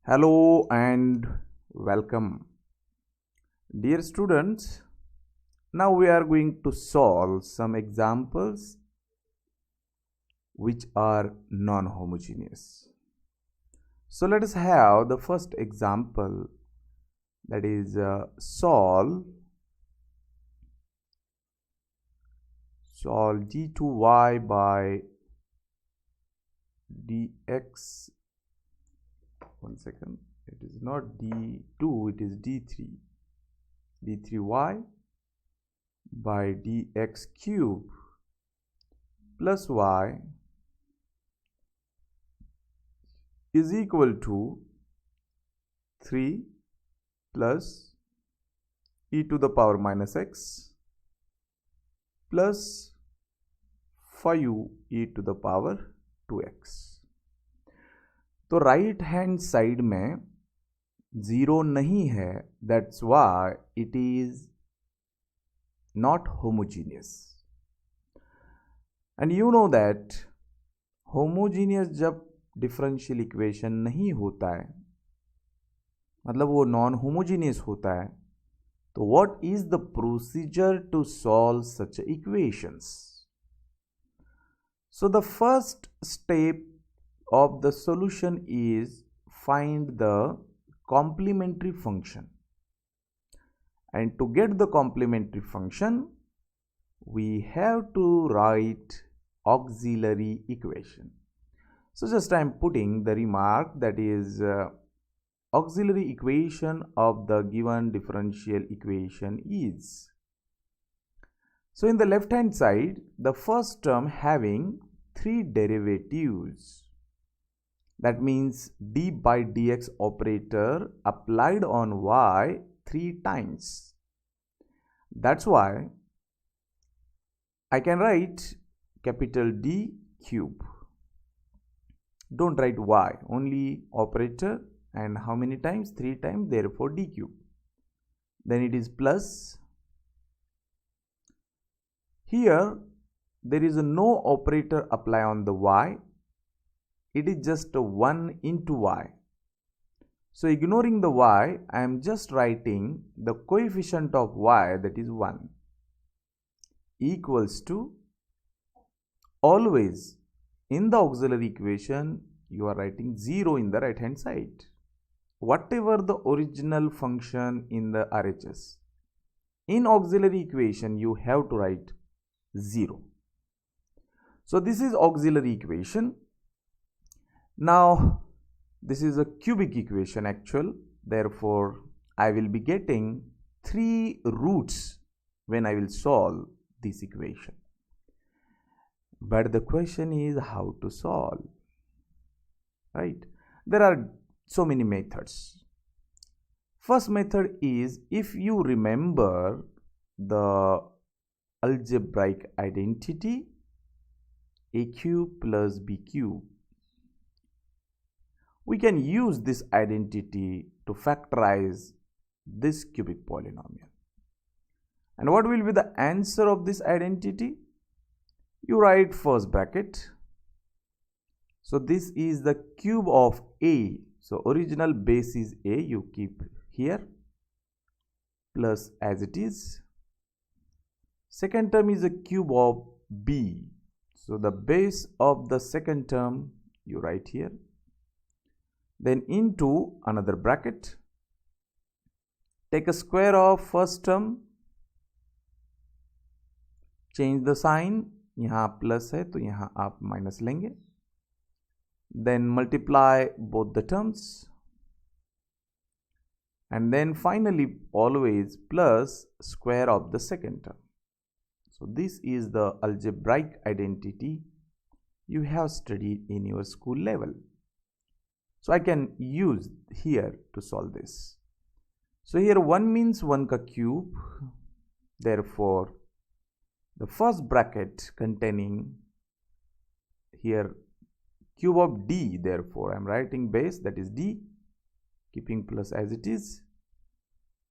Hello and welcome. Dear students, now we are going to solve some examples which are non-homogeneous. So let us have the first example, that is solve d2y by dx. One second, it is not d2, it is d3y by dx cube plus y is equal to 3 plus e to the power minus x plus 5 e to the power 2x. तो right hand side में zero नहीं है, that's why it is not homogeneous. And you know that homogeneous जब differential equation नहीं होता है, मतलब वो नॉन होमोजीनियस होता है, तो what is the procedure to solve such equations? So the first step of the solution is find the complementary function, and to get the complementary function we have to write auxiliary equation. So just I am putting the remark, that is auxiliary equation of the given differential equation is. So in the left hand side, the first term having 3 derivatives, that means d by dx operator applied on y 3 times. That's why I can write capital D cube. Don't write y, only operator, and how many times? 3 times, therefore d cube. Then it is plus. Here there is no operator apply on the y. It is just a 1 into y. So ignoring the y, I am just writing the coefficient of y, that is 1, equals to, always in the auxiliary equation you are writing 0 in the right hand side. Whatever the original function in the RHS, in auxiliary equation you have to write 0. So this is auxiliary equation. Now this is a cubic equation actual, therefore I will be getting 3 roots when I will solve this equation. But the question is how to solve, right? There are so many methods. First method is, if you remember the algebraic identity a cube plus b cube, we can use this identity to factorize this cubic polynomial. And what will be the answer of this identity? You write first bracket. So this is the cube of a. So original base is a, you keep here, plus as it is. Second term is a cube of b. So the base of the second term you write here. Then into another bracket, take a square of first term, change the sign, यहाँ plus है तो यहाँ आप minus लेंगे, then multiply both the terms, and then finally always plus square of the second term. So this is the algebraic identity you have studied in your school level. So I can use here to solve this. So here 1 means 1 ka cube, therefore the first bracket containing here cube of d, therefore I am writing base, that is d, keeping plus as it is,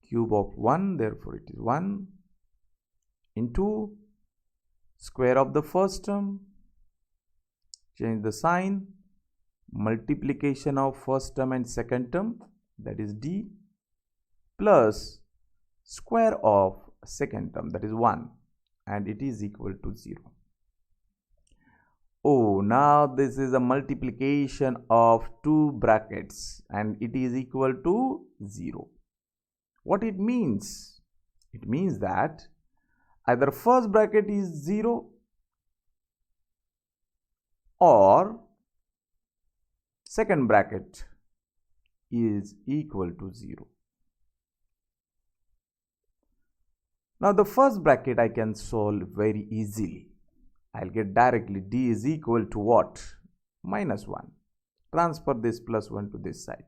cube of 1, therefore it is 1, into square of the first term, change the sign, multiplication of first term and second term, that is d, plus square of second term, that is 1, and it is equal to 0. Oh, now this is a multiplication of two brackets and it is equal to 0. What it means? It means that either first bracket is 0 or second bracket is equal to 0. Now the first bracket I can solve very easily. I'll get directly d is equal to what? Minus 1. Transfer this plus 1 to this side.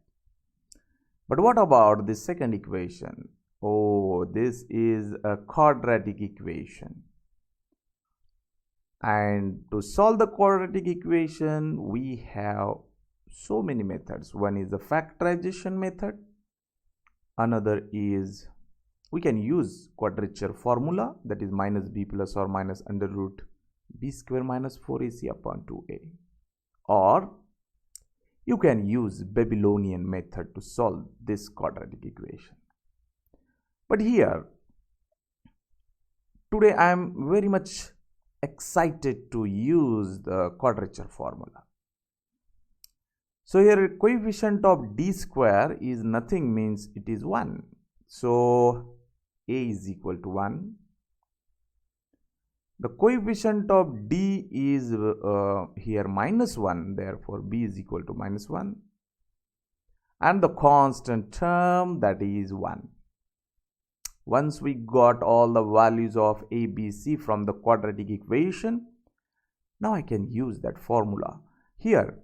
But what about the second equation? Oh, this is a quadratic equation. And to solve the quadratic equation, we have so many methods. One is the factorization method. Another is we can use quadrature formula, that is minus b plus or minus under root b square minus 4ac upon 2a. Or you can use Babylonian method to solve this quadratic equation. But here, today I am very much excited to use the quadrature formula. So here coefficient of d square is nothing, means it is 1. So a is equal to 1. The coefficient of d is here minus 1, therefore b is equal to minus 1. And the constant term, that is 1. Once we got all the values of a, b, c from the quadratic equation, now I can use that formula. Here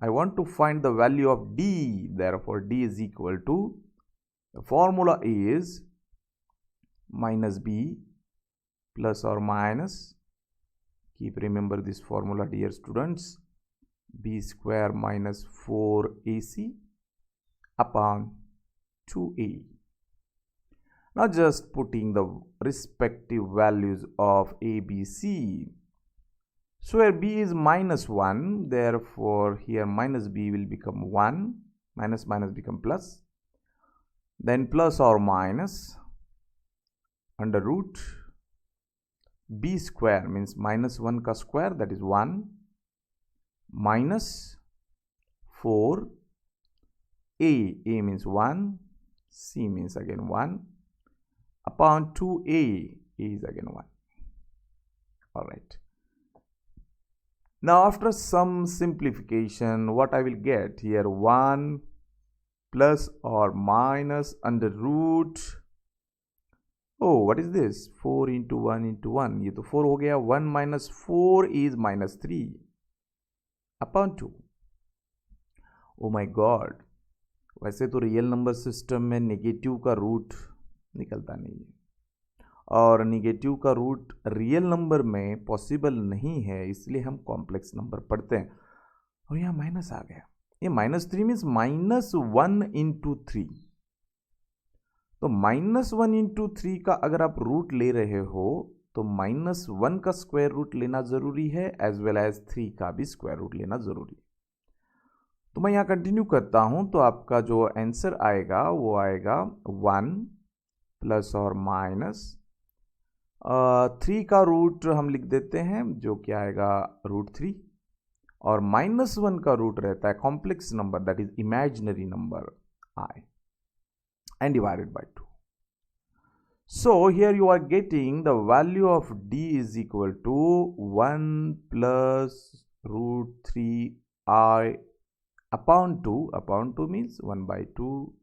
I want to find the value of d, therefore d is equal to, the formula is minus b plus or minus, keep remember this formula dear students, b square minus 4ac upon 2a. Now just putting the respective values of a, b, c. So where b is minus 1, therefore here minus b will become 1, minus minus become plus, then plus or minus under root b square means minus 1 ka square, that is 1, minus 4, a means 1, c means again 1, upon 2a is again 1. Alright. Now after some simplification, what I will get here, 1 plus or minus under root, oh what is this, 4 into 1 into 1, ये तो 4 हो गया, 1 minus 4 is minus 3 upon 2. Oh my god, वैसे तो real number system में negative का root निकलता नहीं है और नेगेटिव का रूट रियल नंबर में पॉसिबल नहीं है, इसलिए हम कॉम्प्लेक्स नंबर पढ़ते हैं। और यहाँ माइनस आ गया, ये माइनस 3 मीन्स माइनस 1 इंटू 3। तो माइनस 1 इंटू 3 का अगर आप रूट ले रहे हो तो माइनस 1 का स्क्वायर रूट लेना ज़रूरी है, एज वेल एज 3 का भी स्क्वायर रूट लेना ज़रूरी है। तो मैं यहाँ कंटिन्यू करता हूँ, तो आपका जो आंसर आएगा वो आएगा 1 प्लस और माइनस 3 का रूट हम लिख देते हैं, जो कि आएगा रूट 3, और माइनस 1 का रूट रहता है complex number, that is imaginary number I, and divided by 2. So here you are getting the value of d is equal to 1 plus root 3I upon 2. Upon 2 means 1 by 2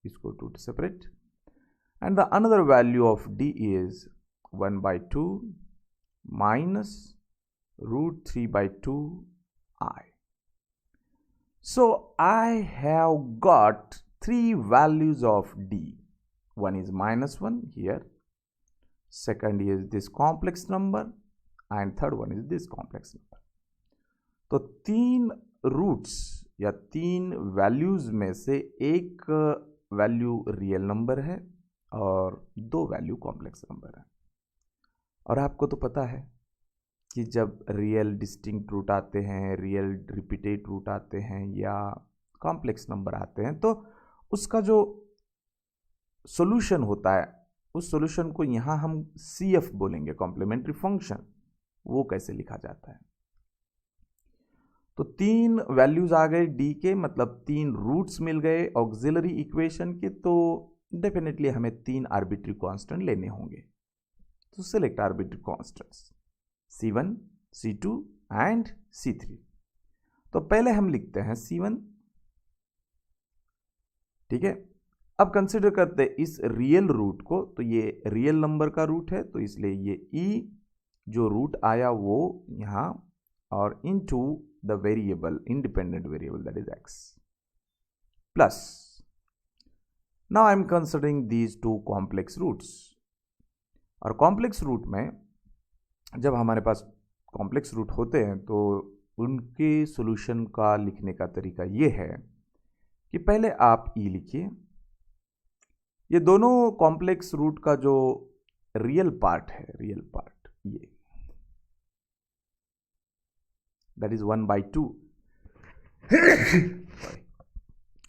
is equal to separate, and the another value of d is 1 by 2 minus root 3 by 2I. So I have got 3 values of d. One is minus 1 here, second is this complex number, and third one is this complex number. तो 3 roots या 3 values में से एक value real number है और 2 value complex number है। और आपको तो पता है कि जब रियल डिस्टिंक्ट रूट आते हैं, रियल रिपीटेड रूट आते हैं या कॉम्प्लेक्स नंबर आते हैं, तो उसका जो सॉल्यूशन होता है, उस सॉल्यूशन को यहाँ हम CF बोलेंगे, कॉम्प्लीमेंट्री फंक्शन। वो कैसे लिखा जाता है? तो 3 वैल्यूज आ गए डी के, मतलब 3 रूट्स मिल गए ऑक्सिलरी इक्वेशन के, तो डेफिनेटली हमें 3 आर्बिट्री कांस्टेंट लेने होंगे। तो select arbitrary constants C1, C2 and C3। तो पहले हम लिखते हैं C1, ठीक है। अब कंसिडर करते हैं इस रियल रूट को, तो ये रियल नंबर का रूट है, तो इसलिए ये E जो रूट आया वो यहाँ, और into the variable, independent variable that is x plus. Now I am considering these 2 complex roots. और कॉम्प्लेक्स रूट में जब हमारे पास कॉम्प्लेक्स रूट होते हैं तो उनके सॉल्यूशन का लिखने का तरीका ये है कि पहले आप E लिखिए। ये दोनों कॉम्प्लेक्स रूट का जो रियल पार्ट है, रियल पार्ट ये, दैट इज 1/2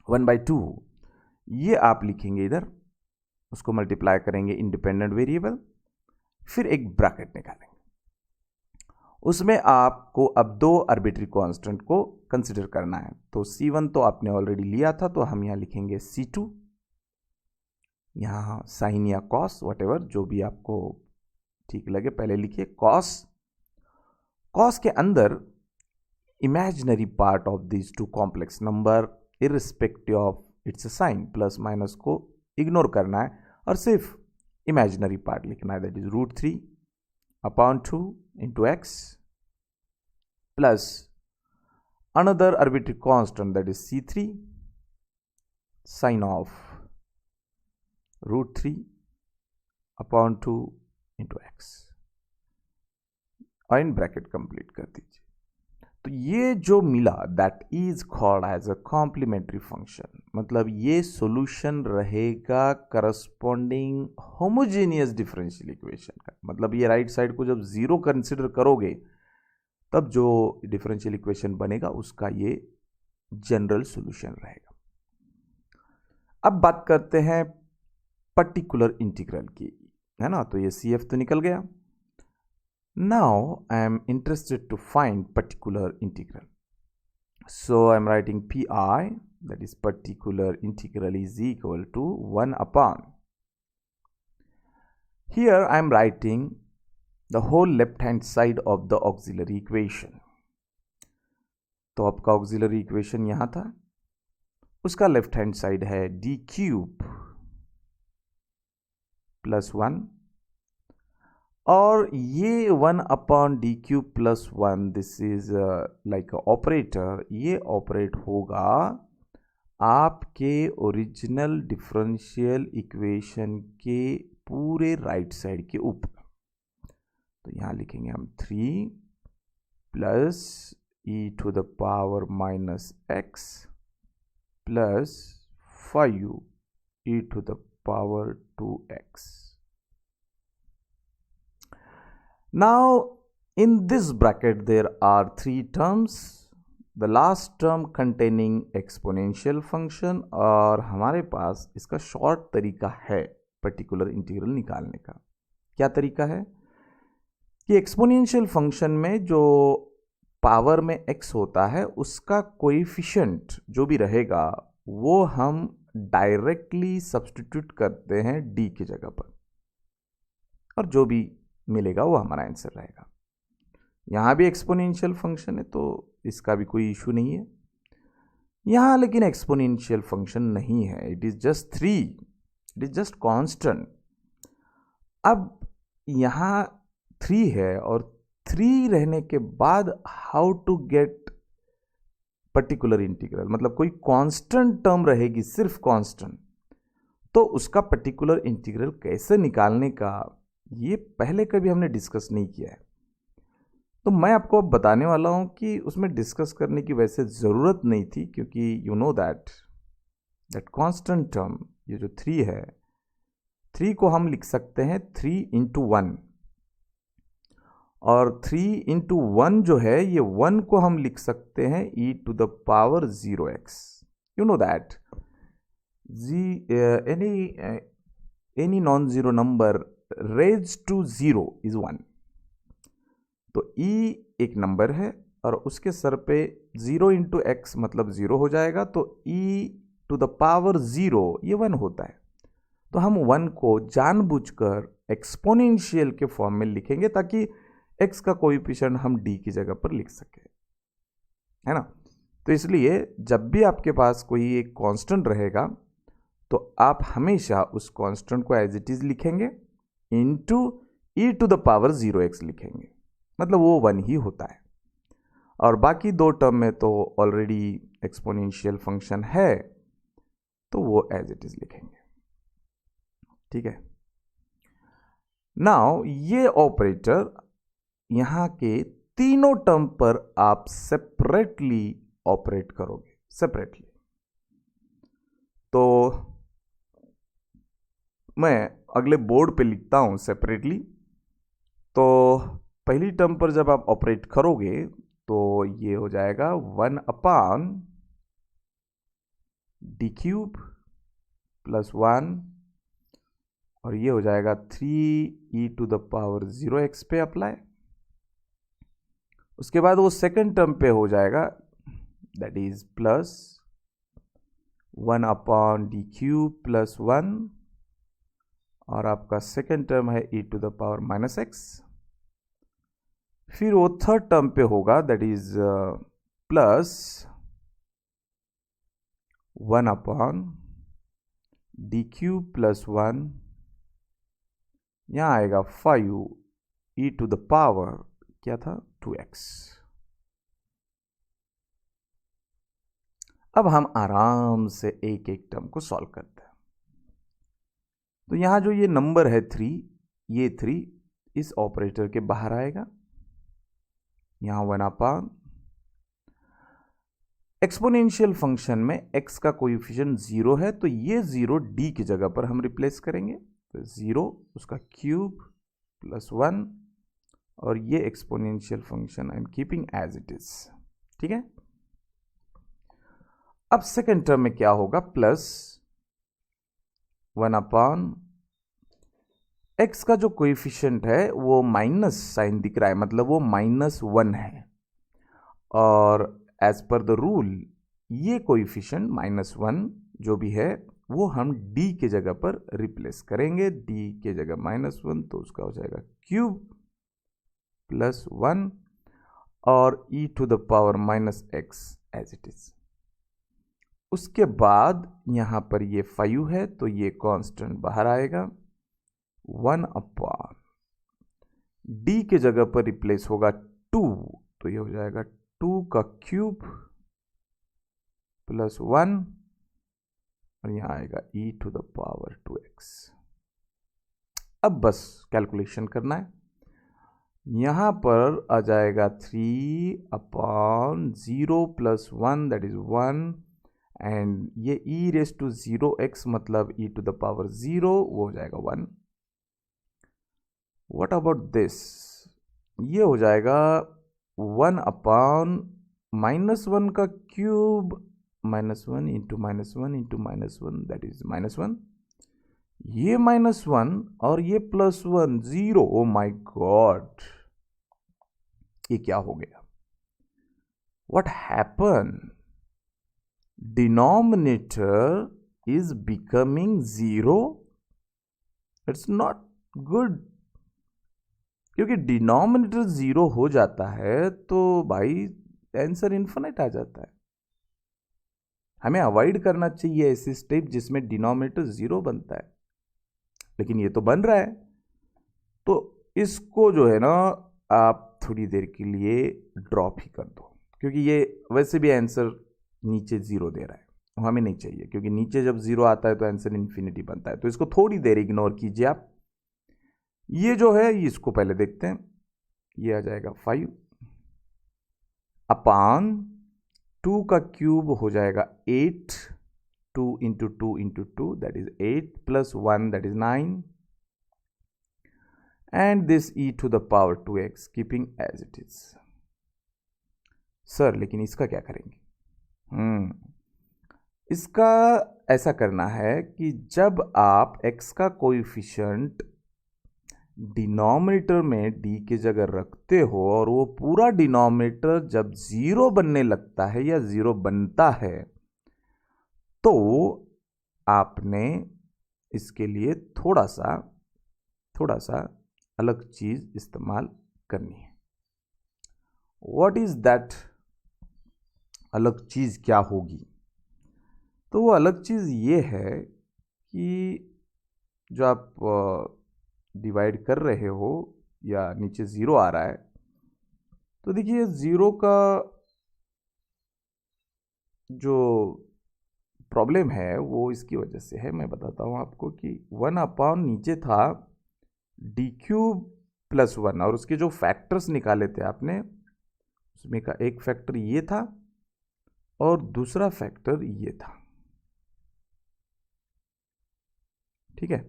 1/2, ये आप लिखेंगे इधर, उसको मल्टीप्लाई करेंगे इंडिपेंडेंट वेरिएबल, फिर एक ब्रैकेट निकालेंगे। उसमें आपको अब 2 आर्बिट्री कांस्टेंट को कंसिडर करना है। तो C1 तो आपने ऑलरेडी लिया था, तो हम यहाँ लिखेंगे C2, यहाँ साइन या कॉस, व्हाटएवर जो भी आपको ठीक लगे, पहले लिखिए कॉस। कॉस के अंदर imaginary part of this 2 complex number irrespective of its sign, plus minus को इग्नोर करना है और सिर्फ इमेजिनरी पार्ट लिखना है, that is √3/2 into x plus another arbitrary constant, that is C3 sine of √3/2 into x, और इन ब्रैकेट कंप्लीट कर दीजिए। तो ये जो मिला that is called as a complementary function, मतलब ये सॉल्यूशन रहेगा करस्पॉन्डिंग होमोजेनियस डिफरेंशियल इक्वेशन का। मतलब ये राइट साइड को जब 0 कंसिडर करोगे तब जो डिफरेंशियल इक्वेशन बनेगा उसका ये जनरल सॉल्यूशन रहेगा। अब बात करते हैं पर्टिकुलर इंटीग्रल की, है ना। तो ये CF तो निकल गया। Now I am interested to find particular integral. So I am writing PI, that is particular integral, is equal to 1/. Here I am writing the whole left hand side of the auxiliary equation. तो आपका auxiliary equation यहाँ था, उसका left hand side है d³ + 1, और ये 1/d³ + 1, this is like operator, ये operate होगा आपके ओरिजिनल डिफरेंशियल इक्वेशन के पूरे राइट साइड के ऊपर। तो यहाँ लिखेंगे हम 3 + e⁻⁻x + 5 e⁻²x. Now in this bracket there are 3 terms, the last term containing exponential function, और हमारे पास इसका शॉर्ट तरीका है पर्टिकुलर इंटीग्रल निकालने का। क्या तरीका है कि एक्सपोनेंशियल फंक्शन में जो पावर में x होता है उसका कोएफिशिएंट जो भी रहेगा वो हम डायरेक्टली सब्स्टिट्यूट करते हैं d की जगह पर, और जो भी मिलेगा वो हमारा आंसर रहेगा। यहाँ भी एक्सपोनेंशियल फंक्शन है तो इसका भी कोई इशू नहीं है यहाँ, लेकिन एक्सपोनेंशियल फंक्शन नहीं है, it is just 3, it is just constant. अब यहाँ 3 है और 3 रहने के बाद how to get particular integral, मतलब कोई कांस्टेंट टर्म रहेगी, सिर्फ कांस्टेंट, तो उसका पर्टिकुलर इंटीग्रल कैसे निकालने का ये पहले कभी हमने डिस्कस नहीं किया है। तो मैं आपको अब बताने वाला हूं कि उसमें डिस्कस करने की वैसे ज़रूरत नहीं थी, क्योंकि you know that constant term ये जो 3 है, 3 को हम लिख सकते हैं 3 × 1, और 3 इंटू 1 जो है ये 1 को हम लिख सकते हैं e to the power 0x. You know that any non-zero number raised to 0 is 1. तो e एक नंबर है और उसके सर पे 0 इंटू एक्स मतलब 0 हो जाएगा, तो e टू द पावर 0 ये 1 होता है. तो हम 1 को जानबूझकर एक्सपोनेंशियल के फॉर्म में लिखेंगे ताकि x का कोएफिशिएंट हम d की जगह पर लिख सकें, है ना. तो इसलिए जब भी आपके पास कोई एक कांस्टेंट रहेगा तो आप हमेशा उस कांस्टेंट को एज इट इज लिखेंगे into e to the power 0x लिखेंगे, मतलब वो 1 ही होता है. और बाकी दो टर्म में तो ऑलरेडी एक्सपोनेंशियल फंक्शन है तो वो एज इट इज लिखेंगे. ठीक है. नाउ ये ऑपरेटर यहां के तीनों टर्म पर आप सेपरेटली ऑपरेट करोगे, सेपरेटली. तो मैं अगले बोर्ड पे लिखता हूं सेपरेटली. तो पहली टर्म पर जब आप ऑपरेट करोगे तो ये हो जाएगा 1 अपॉन डी क्यूब प्लस 1 और ये हो जाएगा 3 e to the power 0x पे अप्लाई. उसके बाद वो सेकंड टर्म पे हो जाएगा that is plus 1 upon D cube plus 1 और आपका सेकंड टर्म है e to the power minus x. फिर वो थर्ड टर्म पे होगा that is plus 1 upon D cube plus 1, यहां आएगा 5 e टू द पावर क्या था 2x. अब हम आराम से एक एक टर्म को सॉल्व करते हैं. तो यहां जो ये नंबर है 3, ये 3 इस ऑपरेटर के बाहर आएगा. यहां 1 अपॉन एक्सपोनेंशियल फंक्शन में x का कोएफिशिएंट 0 है तो ये 0 d की जगह पर हम रिप्लेस करेंगे. तो 0 उसका क्यूब प्लस 1 और ये exponential function I am keeping as it is. ठीक है. अब सेकेंड टर्म में क्या होगा प्लस 1 अपॉन x का जो कोएफिशिएंट है वो माइनस साइन दिख रहा है, मतलब वो -1 है. और एज पर द रूल ये कोएफिशिएंट -1 जो भी है वो हम d के जगह पर रिप्लेस करेंगे. d के जगह -1 तो उसका हो जाएगा क्यूब प्लस 1 और e to the power minus x as it is. उसके बाद यहां पर ये 5 है तो ये कांस्टेंट बाहर आएगा. 1 अपॉन d के जगह पर रिप्लेस होगा 2 तो ये हो जाएगा 2 का क्यूब प्लस 1 और यहां आएगा e to the power 2x. अब बस कैलकुलेशन करना है. यहां पर आ जाएगा 3 upon 0 plus 1 that is 1 and ये e रेस टू 0x मतलब e टू द पावर 0 वो हो जाएगा 1. व्हाट अबाउट दिस, ये हो जाएगा 1 अपॉन -1 का cube -1 into -1 into -1 that is -1. ये -1 और ये +1 0. ओ माय गॉड, ये क्या हो गया? What happen? Denominator is becoming 0. It's not good, क्योंकि डिनोमिनेटर 0 हो जाता है तो भाई आंसर इन्फिनिट आ जाता है. हमें अवॉइड करना चाहिए ऐसी स्टेप जिसमें डिनोमिनेटर 0 बनता है, लेकिन ये तो बन रहा है. तो इसको जो है ना आप थोड़ी देर के लिए ड्रॉप ही कर दो, क्योंकि ये वैसे भी आंसर नीचे 0 दे रहा है, हमें नहीं चाहिए, क्योंकि नीचे जब 0 आता है तो आंसर इन्फिनिटी बनता है. तो इसको थोड़ी देर इग्नोर कीजिए आप. ये जो है इसको पहले देखते हैं. ये आ जाएगा 5 अपॉन 2 का क्यूब हो जाएगा 8, 2 into 2 into 2 that is 8 plus 1 that is 9 and this e to the power 2x keeping as it is. Sir लेकिन इसका क्या करेंगे? इसका ऐसा करना है कि जब आप x का कोएफिशिएंट डिनोमिनेटर में d की जगह रखते हो और वो पूरा डिनोमिनेटर जब 0 बनने लगता है या 0 बनता है तो आपने इसके लिए थोड़ा सा अलग चीज इस्तेमाल करनी है. What is that? अलग चीज क्या होगी? तो वो अलग चीज ये है कि जो आप डिवाइड कर रहे हो या नीचे 0 आ रहा है, तो देखिए 0 का जो प्रॉब्लम है वो इसकी वजह से है. मैं बताता हूँ आपको कि 1 नीचे था डी क्यूब प्लस 1 और उसके जो फैक्टर्स निकाले थे आपने, उसमें का एक फैक्टर ये था और दूसरा फैक्टर ये था. ठीक है,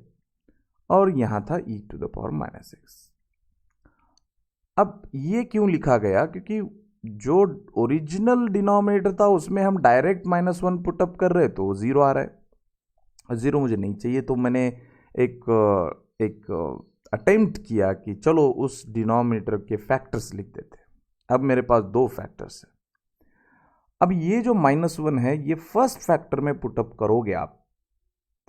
और यहां था e to the power -x. अब ये क्यों लिखा गया? क्योंकि जो ओरिजिनल डिनोमिनेटर था उसमें हम डायरेक्ट -1 पुटअप कर रहे तो 0 आ रहा है. 0 मुझे नहीं चाहिए, तो मैंने एक अटेम्प्ट किया कि चलो उस डिनोमिनेटर के फैक्टर्स लिख देते. अब मेरे पास 2 फैक्टर्स है. अब ये जो -1 है ये फर्स्ट फैक्टर में पुटअप करोगे आप,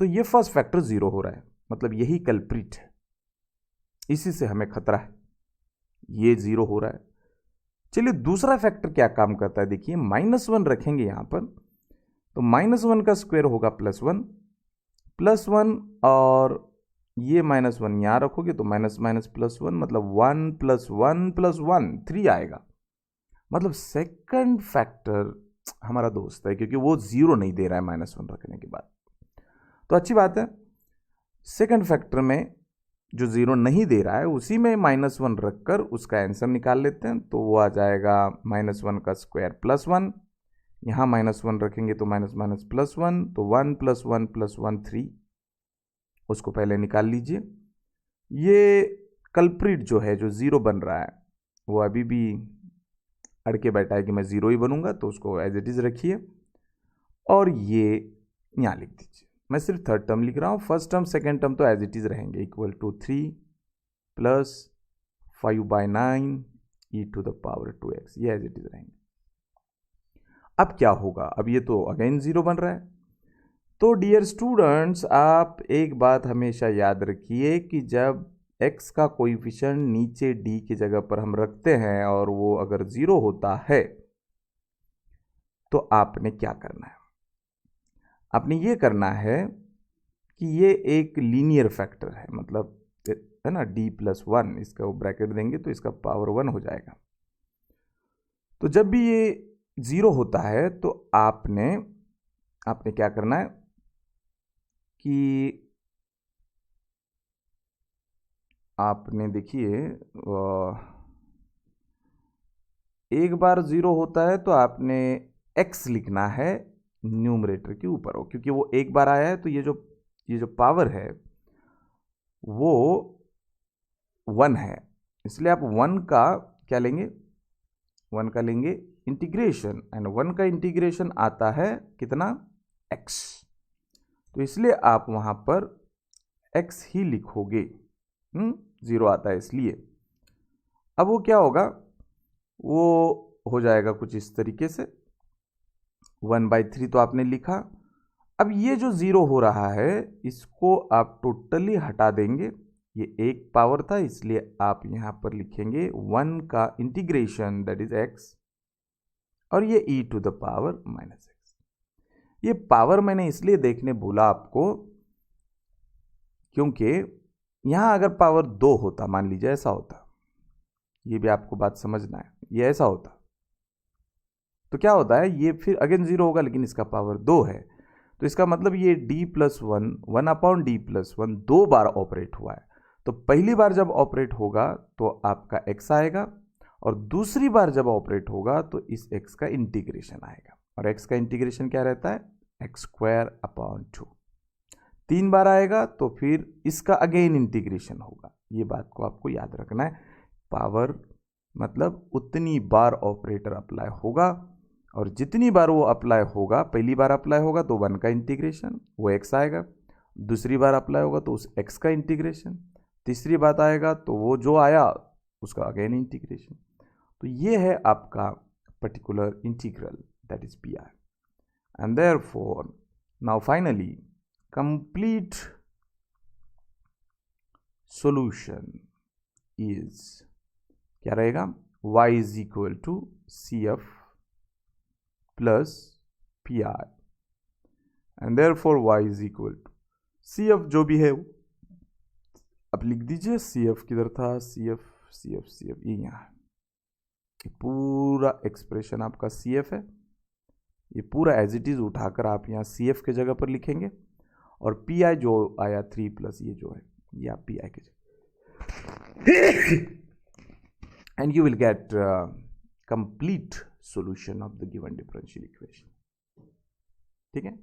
तो ये फर्स्ट फैक्टर 0 हो रहा है, मतलब यही कल्प्रिट है, इसी से हमें खतरा है. ये 0 हो रहा है. चलिए दूसरा फैक्टर क्या काम करता है, देखिए -1 रखेंगे यहां पर, तो -1 का स्क्वायर होगा +1 और ये -1 यहां रखोगे तो +1 मतलब 1 + 1 + 1 3 आएगा. मतलब सेकंड फैक्टर हमारा दोस्त है क्योंकि वो 0 नहीं दे रहा है -1 रखने के बाद. तो अच्छी बात है, सेकंड फैक्टर में जो 0 नहीं दे रहा है उसी में -1 रखकर उसका आंसर निकाल लेते हैं. तो वो आ जाएगा -1 का स्क्वायर +1, यहाँ -1 रखेंगे तो -1 तो 1 + 1 + 1 3. उसको पहले निकाल लीजिए. ये कल्प्रिट जो है जो 0 बन रहा है वो अभी भी अड़के बैठा है कि मैं 0 ही बनूंगा, तो उसको एज इट इज रखिए और ये यहाँ लिख दीजिए. मैं सिर्फ थर्ड टर्म लिख रहा हूँ, फर्स्ट टर्म सेकेंड टर्म तो एज इट इज रहेंगे. Equal to 3 + 5/9 e to the power 2x, ये एज इट इज रहेंगे. अब क्या होगा? अब ये तो अगेन 0 बन रहा है. तो डियर स्टूडेंट्स, आप एक बात हमेशा याद रखिए कि जब x का कोएफिशिएंट नीचे d की जगह पर हम रखते हैं और वो अगर 0 होता है तो आपने क्या करना है? आपने ये करना है कि ये एक लीनियर फैक्टर है, मतलब है ना, d + 1, इसका वो ब्रैकेट देंगे तो इसका पावर 1 हो जाएगा. तो जब भी ये 0 होता है तो आपने क्या करना है कि आपने देखिए एक बार 0 होता है तो आपने x लिखना है न्यूमरेटर के ऊपर हो, क्योंकि वो एक बार आया है तो ये जो पावर है वो 1 है, इसलिए आप 1 का क्या लेंगे? 1 का लेंगे इंटीग्रेशन, एंड 1 का इंटीग्रेशन आता है कितना? x. तो इसलिए आप वहां पर x ही लिखोगे. 0 आता है इसलिए. अब वो क्या होगा? वो हो जाएगा कुछ इस तरीके से, 1/3 तो आपने लिखा. अब ये जो 0 हो रहा है इसको आप टोटली हटा देंगे. ये एक पावर था इसलिए आप यहां पर लिखेंगे 1 का इंटीग्रेशन दैट इज x, और ये e to the power -x. ये पावर मैंने इसलिए देखने बोला आपको क्योंकि यहां अगर पावर 2 होता, मान लीजिए ऐसा होता, ये भी आपको बात समझना है, ये ऐसा होता तो क्या होता है? ये फिर अगेन 0 होगा लेकिन इसका पावर 2 है, तो इसका मतलब ये d + 1 1/d + 1 2 बार ऑपरेट हुआ है. तो पहली बार जब ऑपरेट होगा तो आपका x आएगा, और दूसरी बार जब ऑपरेट होगा तो इस x का इंटीग्रेशन आएगा, और x का इंटीग्रेशन क्या रहता है? x² 2. 3 बार आएगा तो फिर इसका अगेन इंटीग्रेशन होगा, ये बात को आपको याद रखना है। पावर मतलब उतनी बार ऑपरेटर अप्लाई होगा, और जितनी बार वो अप्लाई होगा, पहली बार अप्लाई होगा तो 1 का इंटीग्रेशन वो x आएगा, दूसरी बार अप्लाई होगा तो उस x का इंटीग्रेशन, तीसरी बात आएगा तो वो जो आया उसका अगेन इंटीग्रेशन। तो ये है आपका particular integral, that is P I. And therefore now finally complete solution is क्या रहेगा, y is equal to C F plus P I, and therefore y is equal to C F जो भी है अब लिख दीजिए। सी एफ किधर था, सी एफ ये यहाँ, पूरा एक्सप्रेशन आपका सी एफ है, ये पूरा एज इट इज उठाकर आप यहाँ सी एफ के जगह पर लिखेंगे, और पी आई जो आया 3 प्लस ये जो है ये आप पी आई के जगह, and you will get complete solution of the given differential equation. ठीक है,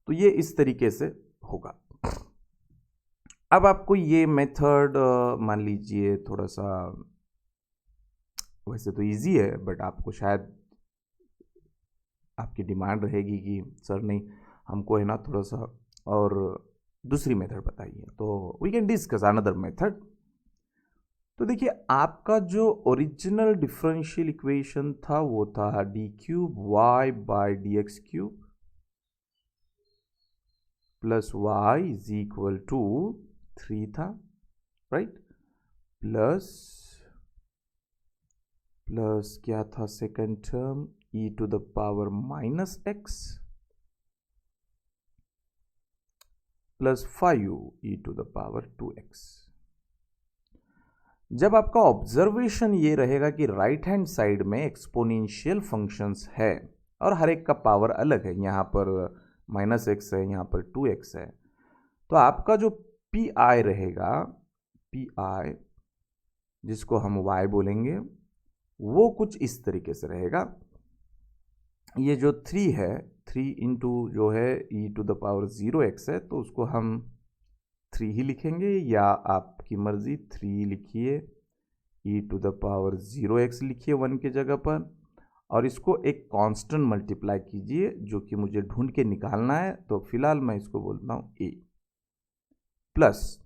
तो ये इस तरीके से होगा। अब आपको ये मेथड मान लीजिए थोड़ा सा, वैसे तो इजी है, बट आपको शायद आपकी डिमांड रहेगी कि सर नहीं, हमको है ना थोड़ा सा और दूसरी मेथड बताइए, तो we can discuss another method. तो देखिए, आपका जो ओरिजिनल डिफरेंशियल इक्वेशन था वो था D cube Y by D X cube plus Y is equal to 3 था, राइट, प्लस क्या था second term, e to the power minus x plus 5 e to the power 2x। जब आपका observation ये रहेगा कि राइट हैंड साइड में exponential functions है और हर एक का पावर अलग है, यहाँ पर माइनस एक्स है, यहाँ पर 2x है, तो आपका जो पी आई रहेगा, पी आई जिसको हम y बोलेंगे, वो कुछ इस तरीके से रहेगा। ये जो 3 है, 3 इंटू जो है e to the power 0x है, तो उसको हम 3 ही लिखेंगे, या आपकी मर्जी 3 लिखिए, e to the power 0x लिखिए 1 के जगह पर, और इसको एक कांस्टेंट मल्टीप्लाई कीजिए जो कि मुझे ढूंढ के निकालना है, तो फिलहाल मैं इसको बोलता हूँ a, प्लस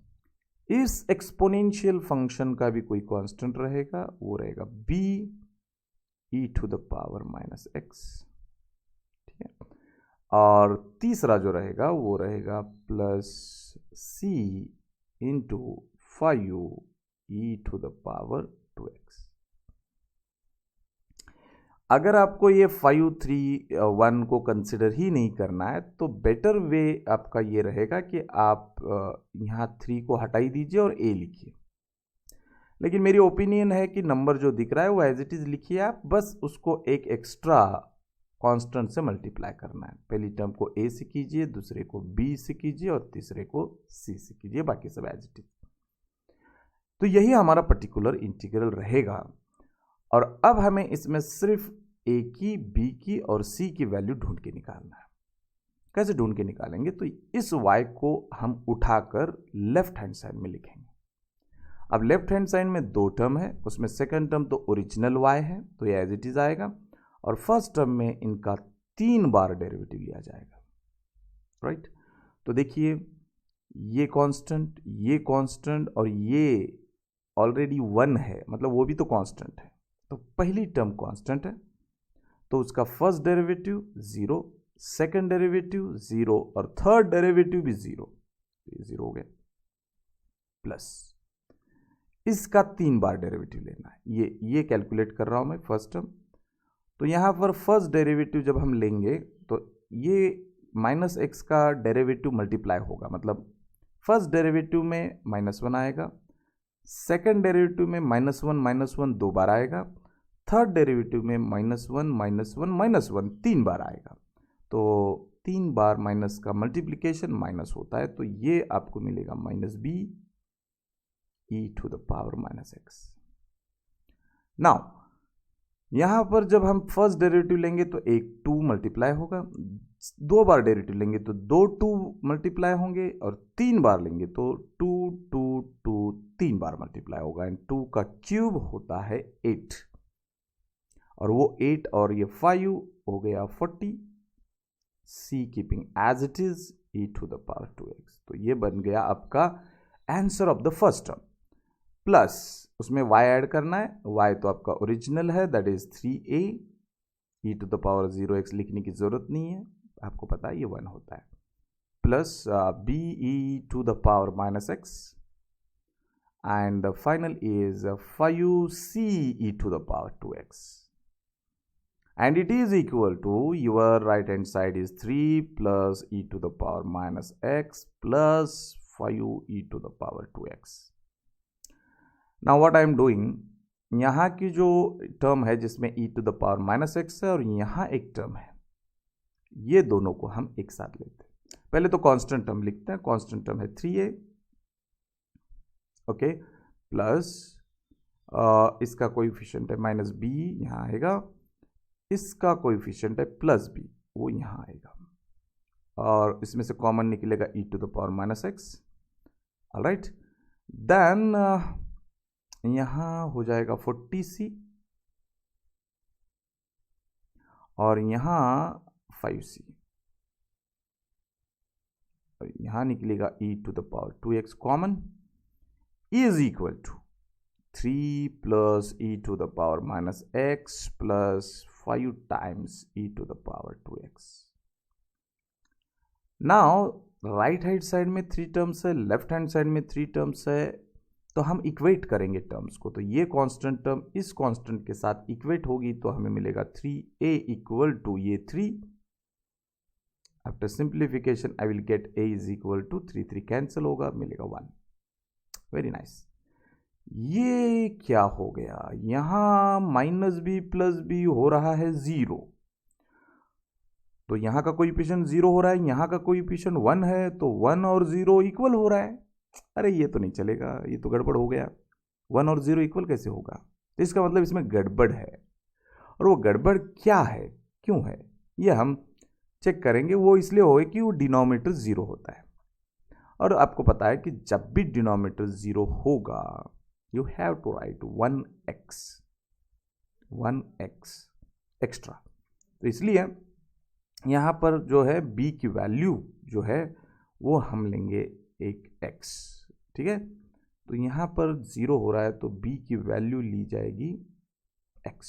इस एक्सपोनेंशियल फंक्शन का भी कोई कांस्टेंट रहेगा, वो रहेगा b e to the power minus x। ठीक है, और तीसरा जो रहेगा वो रहेगा plus c into 5 e to the power 2x। अगर आपको ये 5, 3, 1 को कंसिडर ही नहीं करना है, तो बेटर वे आपका ये रहेगा कि आप यहाँ 3 को हटाई दीजिए और a लिखिए। लेकिन मेरी ओपिनियन है कि नंबर जो दिख रहा है वो एज इट इज लिखिए आप, बस उसको एक एक्स्ट्रा कांस्टेंट से मल्टीप्लाई करना है। पहली टर्म को a से कीजिए, दूसरे को b से कीजिए, और तीसरे को c से कीजिए, बाकी सब एज इट इज। तो यही हमारा पर्टिकुलर इंटीग्रल रहेगा, और अब हमें इसमें सिर्फ a की, b की और c की वैल्यू ढूंढ के निकालना है। कैसे ढूंढ के निकालेंगे, तो इस y को हम उठाकर लेफ्ट हैंड साइड में लिखेंगे। अब लेफ्ट हैंड साइड में 2 टर्म है, उसमें सेकंड टर्म तो ओरिजिनल y है, तो ये एज इट इज आएगा, और फर्स्ट टर्म में इनका 3 बार डेरिवेटिव लिया जाएगा, राइट। तो देखिए, ये कांस्टेंट और ये ऑलरेडी 1 है, मतलब वो भी तो कांस्टेंट है, तो पहली टर्म कांस्टेंट है, तो उसका फर्स्ट डेरिवेटिव 0, सेकंड डेरिवेटिव 0, और थर्ड डेरिवेटिव भी 0, ये 0 हो गया, प्लस इसका 3 बार डेरिवेटिव लेना है। ये कैलकुलेट कर रहा हूं मैं फर्स्ट टर्म। तो यहां पर फर्स्ट डेरिवेटिव जब हम लेंगे तो ये माइनस एक्स का डेरिवेटिव मल्टीप्लाई होगा, मतलब फर्स्ट डेरिवेटिव में -1 आएगा, सेकंड डेरिवेटिव में -1 2 बार आएगा, थर्ड डेरिवेटिव में -1 3 बार आएगा। तो 3 बार माइनस का मल्टीप्लिकेशन माइनस होता है, तो ये आपको मिलेगा -b e to the power -x। Now यहां पर जब हम फर्स्ट डेरिवेटिव लेंगे तो 2 मल्टीप्लाई होगा, 2 बार डेरिवेटिव लेंगे तो 2 2 मल्टीप्लाई होंगे, और 3 बार लेंगे तो 2 2 2 3 बार मल्टीप्लाई होगा, एंड 2 का क्यूब होता है 8, और वो 8 और ये 5 हो गया 40, see keeping as it is e to the power 2x। तो ये बन गया आपका answer of the first term, plus उसमें y ऐड करना है, y तो आपका ओरिजिनल है, that is 3a, e to the power 0x लिखने की जरूरत नहीं है, आपको पता है ये 1 होता है, plus b e to the power -x, and the final is 5c e to the power 2x, and it is equal to, your right hand side is 3 plus e to the power -x plus 5 e to the power 2x. Now what I am doing, यहाँ की जो term है जिसमें e to the power -x है और यहाँ एक term है, ये दोनों को हम एक साथ लेते हैं। पहले तो कांस्टेंट टर्म लिखते हैं, कांस्टेंट टर्म है 3a, ओके, प्लस इसका कोएफिशिएंट है -b, यहाँ आएगा, इसका कोएफिशिएंट है +b, वो यहाँ आएगा, और इसमें से कॉमन निकलेगा e to the power -x, alright, then यहाँ हो जाएगा 40c, और यहाँ 5c, और यहाँ निकलेगा e to the power 2x common, is equal to 3 plus e to the power -x plus 5 times e to the power 2x. Now right hand side में 3 terms है, लेफ्ट हैंड साइड में 3 terms है, तो हम equate करेंगे terms को, तो ये कांस्टेंट टर्म इस कांस्टेंट के साथ इक्वेट होगी, तो हमें मिलेगा 3a इक्वल टू ये 3, after simplification I will get a is equal to 3 3 cancel होगा, मिलेगा 1। Very nice. ये क्या हो गया, यहां -b + b हो रहा है 0, तो यहां का कोएफिशिएंट 0 हो रहा है, यहां का कोएफिशिएंट 1 है, तो 1 और 0 इक्वल हो रहा है। अरे ये तो नहीं चलेगा, ये तो गड़बड़ हो गया, 1 और 0 इक्वल कैसे होगा, तो इसका मतलब इसमें गड़बड़ है, और वो गड़बड़ क्या है, क्यों है, ये हम चेक करेंगे। वो इसलिए होगा कि वो डिनोमिनेटर 0 होता है, और आपको पता है कि जब भी डिनोमिनेटर 0 होगा you have to write 1x extra, तो इसलिए यहाँ पर जो है b की वैल्यू जो है वो हम लेंगे एक x, ठीक है, तो यहाँ पर 0 हो रहा है तो b की वैल्यू ली जाएगी x,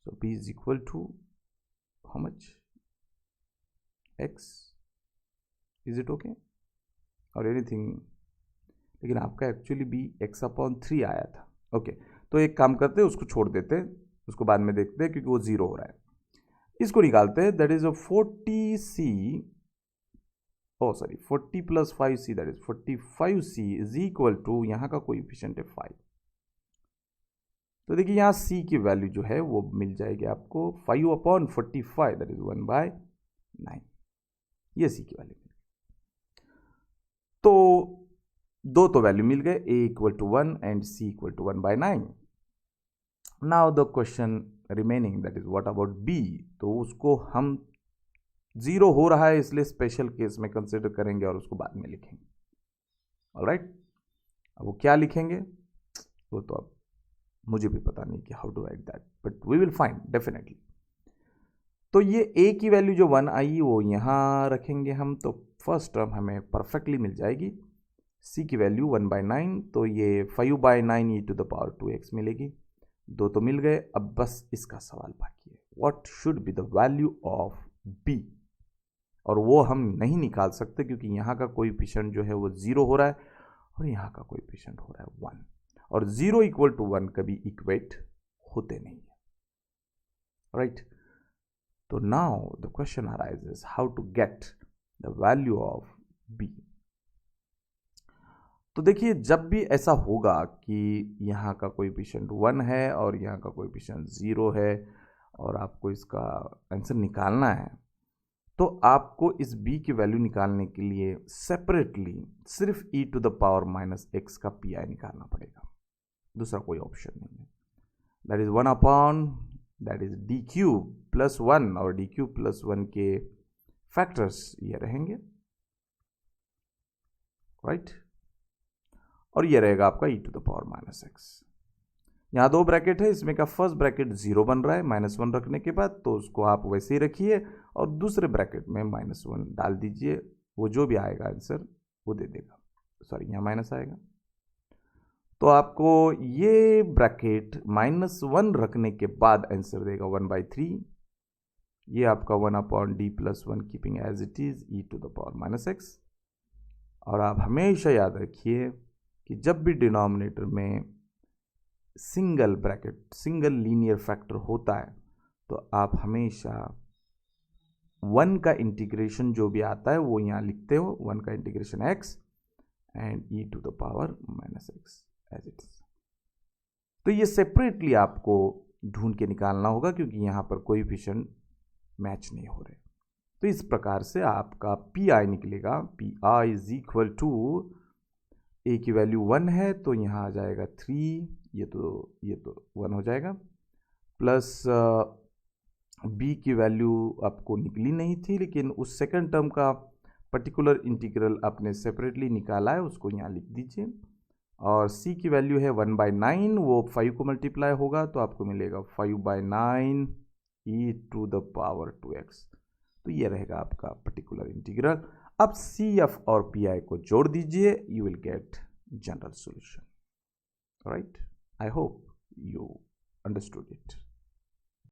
so b is equal to how much, x, is it okay और एनीथिंग, लेकिन आपका एक्चुअली b x/3 आया था, ओके, तो एक काम करते हैं, उसको छोड़ देते हैं, उसको बाद में देखते हैं क्योंकि वो 0 हो रहा है, इसको निकालते हैं, that is 40c, oh sorry 40 + 5c, that is 45c is equal to, यहाँ का कोएफिशिएंट है 5, तो देखिए यहाँ c की वैल्यू जो है वो मिल जाएगी आपको 5/45, दैट इज 1/9, ये c की वैल्यू मिल गई। तो दो तो वैल्यू मिल गए, a = 1 and c = 1/9। Now the question remaining, that is what about b, तो उसको हम 0 हो रहा है इसलिए स्पेशल केस में कंसिडर करेंगे और उसको बाद में लिखेंगे, ऑलराइट। अब वो क्या लिखेंगे वो तो अब मुझे भी पता नहीं कि how to write that, but we will find definitely. तो ये a की वैल्यू जो 1 आई वो यहाँ रखेंगे हम, तो फर्स्ट टर्म हमें परफेक्टली मिल जाएगी, c की वैल्यू 1/9, तो ये 5/9 e to the power 2x मिलेगी, दो तो मिल गए। अब बस इसका सवाल बाकी है, what should be the value of b, और वो हम नहीं निकाल सकते क्योंकि यहाँ का कोएफिशिएंट जो है वो 0 हो रहा है और यहाँ का कोएफिशिएंट हो रहा है 1, और 0 = 1 कभी इक्वेट होते नहीं है, राइट। तो now the question arises how to get the value of b। तो देखिए जब भी ऐसा होगा कि यहाँ का कोएफिशिएंट 1 है और यहाँ का कोएफिशिएंट 0 है और आपको इसका आंसर निकालना है, तो आपको इस b की वैल्यू निकालने के लिए सेपरेटली सिर्फ e to the power -x का pi निकालना पड़ेगा, दूसरा कोई ऑप्शन नहीं है, that is 1/, that is D cube plus 1 और डी क्यूब प्लस 1 के फैक्टर्स ये रहेंगे, राइट। और ये रहेगा आपका e to the power minus x. यहाँ दो ब्रैकेट है, इसमें का फर्स्ट ब्रैकेट 0 बन रहा है -1 रखने के बाद, तो उसको आप वैसे ही रखिए और दूसरे ब्रैकेट में -1 डाल दीजिए, वो जो भी आएगा आंसर वो दे देगा। सॉरी, यहाँ माइनस आएगा, तो आपको ये ब्रैकेट -1 रखने के बाद आंसर देगा 1/3। ये आपका 1/d+1 keeping as it is e to the power minus x. और आप हमेशा याद रखिए कि जब भी डिनोमिनेटर में single bracket, single linear factor होता है, तो आप हमेशा 1 का इंटीग्रेशन जो भी आता है वो यहाँ लिखते हो, 1 का integration x and e to the power minus x as it is. तो ये सेपरेटली आपको ढूंढ के निकालना होगा, क्योंकि यहाँ पर कोएफिशिएंट मैच नहीं हो रहे। तो इस प्रकार से आपका पी आई निकलेगा, P I is equal to, A की वैल्यू 1 है तो यहाँ आ जाएगा 3, ये तो 1 हो जाएगा, प्लस बी की वैल्यू आपको निकली नहीं थी, लेकिन उस सेकंड टर्म का पर्टिकुलर इंटीग्रल आपने सेपरेटली निकाला है, उसको यहाँ लिख दीजिए। और सी की वैल्यू है 1/9, वो 5 को मल्टीप्लाई होगा तो आपको मिलेगा 5/9 e to the power 2x। तो ये रहेगा आपका पर्टिकुलर इंटीग्रल। अब सी एफ और पी आई को जोड़ दीजिए, you will get general solution, right. I hope you understood it.